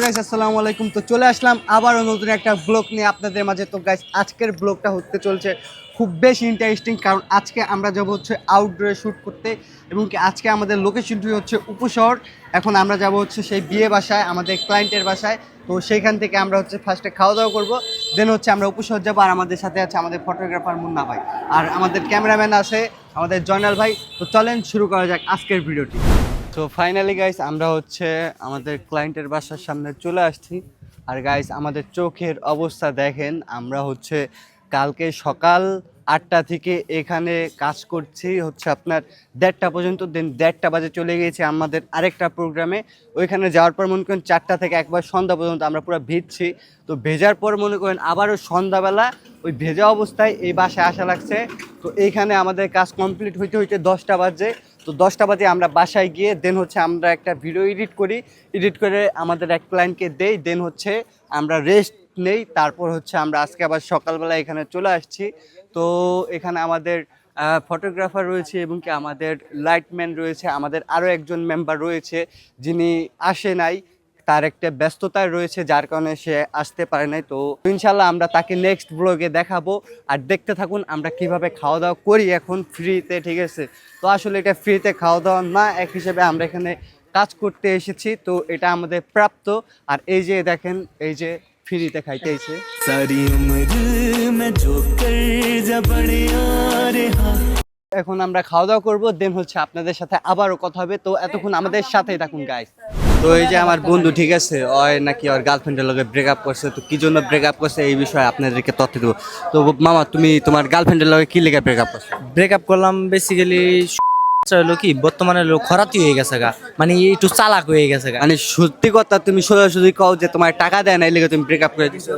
Guys আসসালামু আলাইকুম। তো চলে আসলাম আবারও নতুন একটা ব্লগ নিয়ে আপনাদের মাঝে। তো গাইস আজকের ব্লগটা হতে চলছে খুব বেশি ইন্টারেস্টিং, কারণ আজকে আমরা যাব হচ্ছে আউটডোরে শ্যুট করতে, এবং কি আজকে আমাদের লোকেশনটি হচ্ছে উপশহর। এখন আমরা যাব হচ্ছে সেই বিয়ে বাসায়, আমাদের ক্লায়েন্টের বাসায়। তো সেইখান থেকে আমরা হচ্ছে ফার্স্টে খাওয়া দাওয়া করবো, দেন হচ্ছে আমরা উপশহর যাবো। আর আমাদের সাথে আছে আমাদের ফটোগ্রাফার মুন্না ভাই, আর আমাদের ক্যামেরাম্যান আছে আমাদের জয়নাল ভাই। তো চলেন শুরু করা যাক আজকের ভিডিওটি। তো ফাইনালি গাইস আমরা হচ্ছে আমাদের ক্লায়েন্টের বাসার সামনে চলে আসছি। আর গাইস আমাদের চোখের অবস্থা দেখেন, আমরা হচ্ছে কালকে সকাল 8টা থেকে এখানে কাজ করছি হচ্ছে আপনার 1:30 পর্যন্ত। দেন 1:30 বাজে চলে গিয়েছি আমাদের আরেকটা প্রোগ্রামে। ওইখানে যাওয়ার পর মনে করেন 4টা থেকে একবার সন্ধ্যা পর্যন্ত আমরা পুরো ভিজছি। তো ভেজার পর মনে করেন আবারও সন্ধ্যাবেলা ওই ভেজা অবস্থায় এই বাসায় আসা লাগছে। তো এইখানে আমাদের কাজ কমপ্লিট হইতে হইতে 10টা বাজে। তো 10টা বাজে আমরা বাসায় গিয়ে দেন হচ্ছে আমরা একটা ভিডিও এডিট করি, এডিট করে আমাদের এক ক্লায়েন্টকে দেই, দেন হচ্ছে আমরা রেস্ট নেই। তারপর হচ্ছে আমরা আজকে আবার সকালবেলা এখানে চলে আসছি। তো এখানে আমাদের ফটোগ্রাফার রয়েছে এবং কি আমাদের লাইটম্যান রয়েছে, আমাদের আরও একজন মেম্বার রয়েছে যিনি আসে নাই, তার একটা ব্যস্ততায় রয়েছে যার কারণে সে আসতে পারে নাই। তো ইনশাল্লাহ আমরা তাকে নেক্সট ব্লগে দেখাবো। আর দেখতে থাকুন আমরা কিভাবে খাওয়া দাওয়া করি এখন ফ্রিতে, ঠিক আছে? তো আসলে এটা ফ্রিতে খাওয়া দাওয়া না, এক হিসেবে আমরা এখানে কাজ করতে এসেছি, তো এটা আমাদের প্রাপ্ত। আর এই যে দেখেন, এই যে ফ্রিতে খাইতে এসে এখন আমরা খাওয়া দাওয়া করবো, দেন হচ্ছে আপনাদের সাথে আবারও কথা হবে। তো এতক্ষণ আমাদের সাথেই থাকুন গাইস। তো এই যে আমার বন্ধু, ঠিক আছে, ওই নাকি ওর গার্লফ্রেন্ডের লগে ব্রেকআপ করছে। তো কি জন্য ব্রেকআপ করছে এই বিষয়ে আপনাদেরকে তথ্য দেবো। তো মামা, তুমি তোমার গার্লফ্রেন্ডের লগে কি লেগে ব্রেকআপ করছো? ব্রেকআপ করলাম বেসিক্যালি হলো কি, বর্তমানে লোক খরাতি হয়ে গেছে গা, মানে একটু চালাক হয়ে গেছে গা। মানে সত্যি কথা তুমি সোজাসুজি কও যে তোমার টাকা দেয় না, এই লেগে তুমি ব্রেকআপ করে দিছো?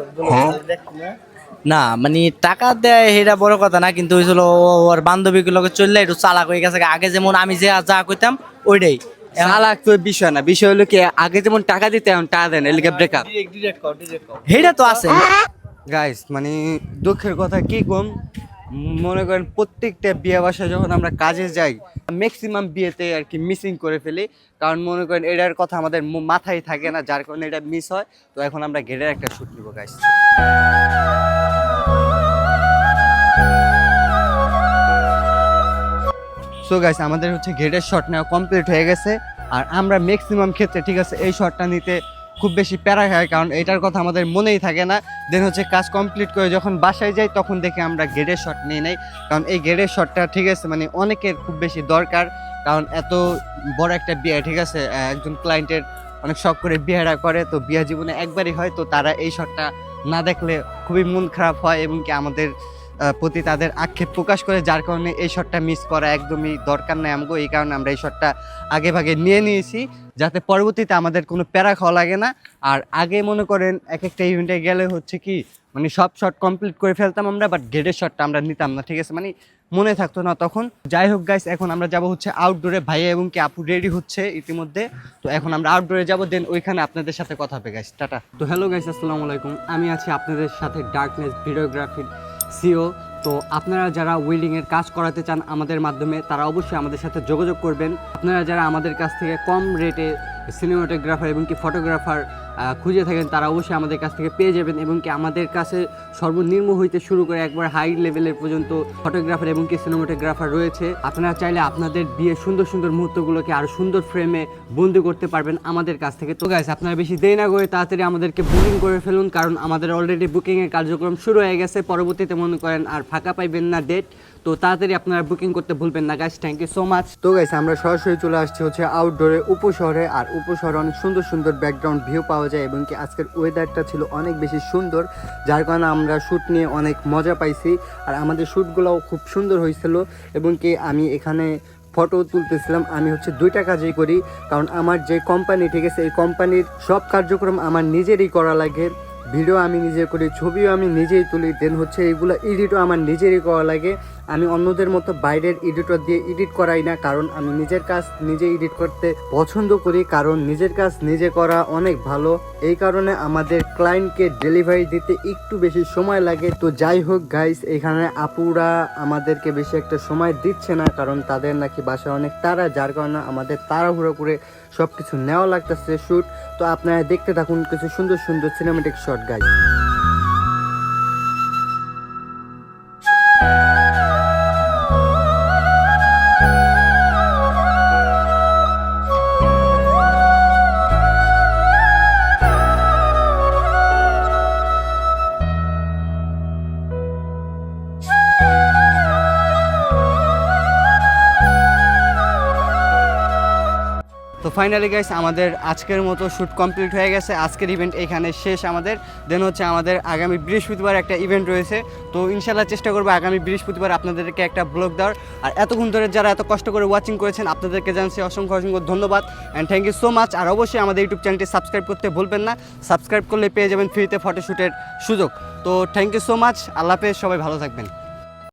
না মানে টাকা দেয় এটা বড় কথা না, কিন্তু হয়েছিল ওর বান্ধবীগুলোকে চললে একটু চালাক হয়ে গেছে গা। আগে যেমন আমি যে যা কইতাম ওইটাই। চালাক তো বিষয় না, বিষয় হলো কি আগে যেমন টাকা দিতে এখন টাকা দেয় না, এই লেগে ব্রেকআপ। এটা তো আছে গাইস মানে দুঃখের কথা কি কম, মনে করেন প্রত্যেকটা বিয়ে বাসায় যখন আমরা কাজে যাই ম্যাক্সিমাম বিয়েতে আর কি মিসিং করে ফেলি, কারণ মনে করেন এটার কথা আমাদের মাথায় থাকে না, যার কারণে এটা মিস হয়। তো এখন আমরা গেটের একটা শুট নিব গাইস। সো গাইস আমাদের হচ্ছে গেটের শট নেওয়া কমপ্লিট হয়ে গেছে। আর আমরা ম্যাক্সিমাম ক্ষেত্রে, ঠিক আছে, এই শটটা নিতে খুব বেশি প্যারা হয়, কারণ এটার কথা আমাদের মনেই থাকে না। দেন হচ্ছে কাজ কমপ্লিট করে যখন বাসায় যাই তখন দেখে আমরা গেটের শট নিয়ে নেই, কারণ এই গেটের শটটা, ঠিক আছে, মানে অনেকের খুব বেশি দরকার। কারণ এত বড় একটা বিয়ে, ঠিক আছে, একজন ক্লায়েন্টের অনেক শখ করে বিয়েটা করে, তো বিয়ে জীবনে একবারই হয়। তো তারা এই শটটা না দেখলে খুবই মন খারাপ হয় এবং কি আমাদের প্রতি তাদের আক্ষেপ প্রকাশ করে, যার কারণে এই শটটা মিস করা একদমই দরকার নেই আমগো। এই কারণে আমরা এই শটটা আগে ভাগে নিয়ে নিয়েছি, যাতে পরবর্তীতে আমাদের কোনো প্যারা খাওয়া লাগে না। আর আগে মনে করেন এক একটা ইভেন্টে গেলে হচ্ছে কি, মানে সব শট কমপ্লিট করে ফেলতাম আমরা, বাট গেটের শটটা আমরা নিতাম না, ঠিক আছে, মানে মনে থাকতো না তখন। যাই হোক গাইস, এখন আমরা যাব হচ্ছে আউটডোরে। ভাইয়া এবং কি আপু রেডি হচ্ছে ইতিমধ্যে। তো এখন আমরা আউটডোরে যাব, দেন ওইখানে আপনাদের সাথে কথা হবে গাইস। টাটা। তো হ্যালো গাইস, আসসালামু আলাইকুম। আমি আছি আপনাদের সাথে ডার্কনেস ভিডিওগ্রাফির সিও। তো আপনারা যারা ওয়েডিংয়ের কাজ করাতে চান আমাদের মাধ্যমে, তারা অবশ্যই আমাদের সাথে যোগাযোগ করবেন। আপনারা যারা আমাদের কাছ থেকে কম রেটে সিনেমাটোগ্রাফার এবং কি ফটোগ্রাফার খুঁজে থাকেন, তারা অবশ্যই আমাদের কাছ থেকে পেয়ে যাবেন। এবং কি আমাদের কাছে সর্বনিম্ন হইতে শুরু করে একবার হাই লেভেলের পর্যন্ত ফটোগ্রাফার এবং কি সিনেমাটোগ্রাফার রয়েছে। আপনারা চাইলে আপনাদের বিয়ের সুন্দর সুন্দর মুহূর্তগুলোকে আরও সুন্দর ফ্রেমে বন্দি করতে পারবেন আমাদের কাছ থেকে। তো গাইস, আপনারা বেশি দেরি না করে তাড়াতাড়ি আমাদেরকে বুকিং করে ফেলুন, কারণ আমাদের অলরেডি বুকিংয়ের কার্যক্রম শুরু হয়ে গেছে। পরবর্তীতে মনে করেন আর ফাঁকা পাইবেন না ডেট, তো তাড়াতাড়ি আপনারা বুকিং করতে ভুলবেন না guys. Thank you so much. তো গাইস আমরা সরাসরি চলে আসছি হচ্ছে আউটডোরে উপশহরে। আর উপশহরে অনেক সুন্দর সুন্দর ব্যাকগ্রাউন্ড ভিউ পাওয়া যায় এবং কি আজকের ওয়েদারটা ছিল অনেক বেশি সুন্দর, যার কারণে আমরা শ্যুট নিয়ে অনেক মজা পাইছি। আর আমাদের শ্যুটগুলোও খুব সুন্দর হয়েছিল এবং কি আমি এখানে ফটো তুলতেছিলাম। আমি হচ্ছে 2টা কাজই করি, কারণ আমার যে কোম্পানি, ঠিক আছে, এই কোম্পানির সব কার্যক্রম আমার নিজেরই করা লাগে। ভিডিও আমি নিজে করি, ছবিও আমি নিজেই তুলি, দেন হচ্ছে এইগুলো এডিটও আমার নিজেরই করা লাগে। আমি অন্যদের মতো বাইরের এডিটর দিয়ে এডিট করাই না, কারণ আমি নিজের কাজ নিজে এডিট করতে পছন্দ করি, কারণ নিজের কাজ নিজে করা অনেক ভালো। এই কারণে আমাদের ক্লায়েন্টকে ডেলিভারি দিতে একটু বেশি সময় লাগে। তো যাই হোক গাইস, এখানে আপুরা আমাদেরকে বেশি একটা সময় দিচ্ছে না, কারণ তাদের নাকি বাসায় অনেক তাড়া, যার কারণে আমাদের তাড়াহুড়ো করে সব কিছু নেওয়া লাগতেছে শ্যুট। তো আপনারা দেখতে থাকুন কিছু সুন্দর সুন্দর সিনেমেটিক শট গাইস। তো ফাইনালি গাইস, আমাদের আজকের মতো শ্যুট কমপ্লিট হয়ে গেছে। আজকের ইভেন্ট এখানে শেষ আমাদের। দেন হচ্ছে আমাদের আগামী বৃহস্পতিবার একটা ইভেন্ট রয়েছে। তো ইনশাল্লাহ চেষ্টা করবো আগামী বৃহস্পতিবার আপনাদেরকে একটা ব্লগ দেওয়ার। আর এতক্ষণ ধরে যারা এত কষ্ট করে ওয়াচিং করেছেন, আপনাদেরকে জানাচ্ছি অসংখ্য অসংখ্য ধন্যবাদ and thank you so much. আর অবশ্যই আমাদের ইউটিউব চ্যানেলটি সাবস্ক্রাইব করতে ভুলবেন না। সাবস্ক্রাইব করলে পেয়ে যাবেন ফ্রিতে ফটোশ্যুটের সুযোগ। তো থ্যাংক ইউ সো মাচ। আল্লাহ হাফেজ, সবাই ভালো থাকবেন।